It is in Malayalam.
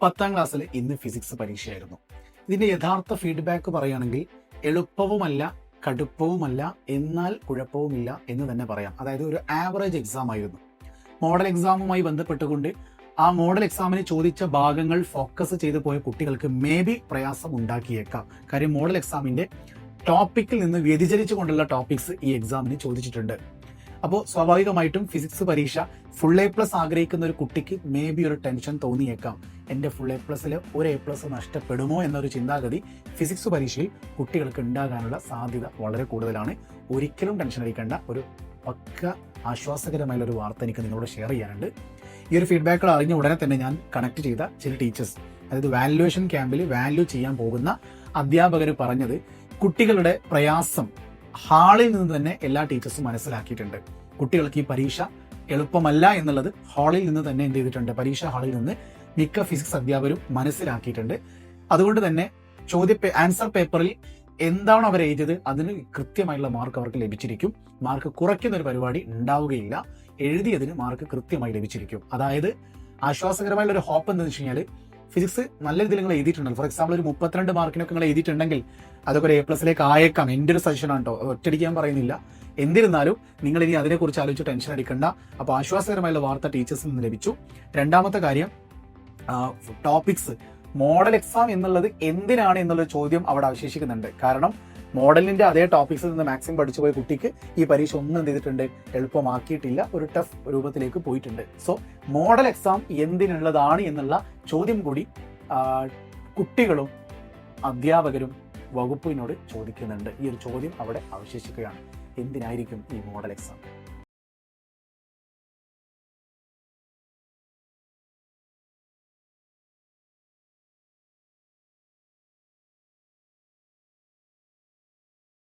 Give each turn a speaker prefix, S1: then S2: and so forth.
S1: 10ാം ക്ലാസ്സിൽ ഇന്ന് ഫിസിക്സ് പരീക്ഷയായിരുന്നു. ഇതിന്റെ യഥാർത്ഥ ഫീഡ്ബാക്ക് പറയുകയാണെങ്കിൽ എളുപ്പവുമല്ല, കടുപ്പവുമല്ല, എന്നാൽ കുഴപ്പവുമില്ല എന്ന് തന്നെ പറയാം. അതായത് ഒരു ആവറേജ് എക്സാം ആയിരുന്നു. മോഡൽ എക്സാമുമായി ബന്ധപ്പെട്ടുകൊണ്ട് ആ മോഡൽ എക്സാമിന് ചോദിച്ച ഭാഗങ്ങൾ ഫോക്കസ് ചെയ്ത് പോയ കുട്ടികൾക്ക് മേ ബി പ്രയാസം ഉണ്ടാക്കിയേക്കാം. കാര്യം മോഡൽ എക്സാമിന്റെ ടോപ്പിക്കിൽ നിന്ന് വ്യതിചലിച്ചു കൊണ്ടുള്ള ടോപ്പിക്സ് ഈ എക്സാമിന് ചോദിച്ചിട്ടുണ്ട്. അപ്പോൾ സ്വാഭാവികമായിട്ടും ഫിസിക്സ് പരീക്ഷ ഫുൾ A+ ആഗ്രഹിക്കുന്ന ഒരു കുട്ടിക്ക് മേ ബി ഒരു ടെൻഷൻ തോന്നിയേക്കാം. എൻ്റെ ഫുൾ A+ൽ ഒരു A+ നഷ്ടപ്പെടുമോ എന്നൊരു ചിന്താഗതി ഫിസിക്സ് പരീക്ഷയിൽ കുട്ടികൾക്ക് ഉണ്ടാകാനുള്ള സാധ്യത വളരെ കൂടുതലാണ്. ഒരിക്കലും ടെൻഷൻ അടിക്കേണ്ട, ഒരു പക്ക ആശ്വാസകരമായ ഒരു വാർത്ത എനിക്ക് നിങ്ങളോട് ഷെയർ ചെയ്യാനുണ്ട്. ഈ ഒരു ഫീഡ്ബാക്കുകൾ അറിഞ്ഞ ഉടനെ തന്നെ ഞാൻ കണക്ട് ചെയ്ത ചില ടീച്ചേഴ്സ്, അതായത് വാല്യുവേഷൻ ക്യാമ്പിൽ വാല്യൂ ചെയ്യാൻ പോകുന്ന അധ്യാപകർ പറഞ്ഞത് കുട്ടികളുടെ പ്രയാസം ഹാളിൽ നിന്ന് തന്നെ എല്ലാ ടീച്ചേഴ്സും മനസ്സിലാക്കിയിട്ടുണ്ട്. കുട്ടികൾക്ക് ഈ പരീക്ഷ എളുപ്പമല്ല എന്നുള്ളത് ഹാളിൽ നിന്ന് തന്നെ എന്ത് ചെയ്തിട്ടുണ്ട്, പരീക്ഷാ ഹാളിൽ നിന്ന് മിക്ക ഫിസിക്സ് അധ്യാപകരും മനസ്സിലാക്കിയിട്ടുണ്ട്. അതുകൊണ്ട് തന്നെ ആൻസർ പേപ്പറിൽ എന്താണ് അവർ എഴുതിയത് അതിന് കൃത്യമായുള്ള മാർക്ക് അവർക്ക് ലഭിച്ചിരിക്കും. മാർക്ക് കുറയ്ക്കുന്ന ഒരു പരിപാടി ഉണ്ടാവുകയില്ല. എഴുതിയതിന് മാർക്ക് കൃത്യമായി ലഭിച്ചിരിക്കും. അതായത് ആശ്വാസകരമായുള്ള ഒരു ഹോപ്പ് എന്താണെന്ന് വെച്ച് കഴിഞ്ഞാൽ ഫിസിക്സ് നല്ല രീതിയിൽ നിങ്ങൾ എഴുതിയിട്ടുണ്ടല്ലോ. ഫോർ എക്സാമ്പിൾ ഒരു 32 മാർക്കിനൊക്കെ നിങ്ങൾ എഴുതിയിട്ടുണ്ടെങ്കിൽ അതൊക്കെ ഒരു A+ലേക്ക് ആയേക്കാം. എൻ്റെ ഒരു സജഷൻ ആണ് കേട്ടോ, ഒറ്റടിക്കാൻ പറയുന്നില്ല. എന്നിരുന്നാലും നിങ്ങൾ ഇനി അതിനെക്കുറിച്ച് ആലോചിച്ച് ടെൻഷൻ അടിക്കണ്ട. അപ്പോൾ ആശ്വാസകരമായുള്ള വാർത്ത ടീച്ചേഴ്സിൽ നിന്ന് ലഭിച്ചു. രണ്ടാമത്തെ കാര്യം, ടോപ്പിക്സ് മോഡൽ എക്സാം എന്നുള്ളത് എന്തിനാണ് എന്നുള്ള ചോദ്യം അവിടെ അവശേഷിക്കുന്നുണ്ട്. കാരണം മോഡലിന്റെ അതേ ടോപ്പിക്സിൽ നിന്ന് മാക്സിമം പഠിച്ചു പോയ കുട്ടിക്ക് ഈ പരീക്ഷ ഒന്നും എന്ത് ചെയ്തിട്ടുണ്ട്, എളുപ്പമാക്കിയിട്ടില്ല, ഒരു ടഫ് രൂപത്തിലേക്ക് പോയിട്ടുണ്ട്. സോ മോഡൽ എക്സാം എന്തിനുള്ളതാണ് എന്നുള്ള ചോദ്യം കൂടി കുട്ടികളും അധ്യാപകരും വകുപ്പിനോട് ചോദിക്കുന്നുണ്ട്. ഈ ഒരു ചോദ്യം അവിടെ അവശേഷിക്കുകയാണ്. എന്തിനായിരിക്കും ഈ മോഡൽ എക്സാം?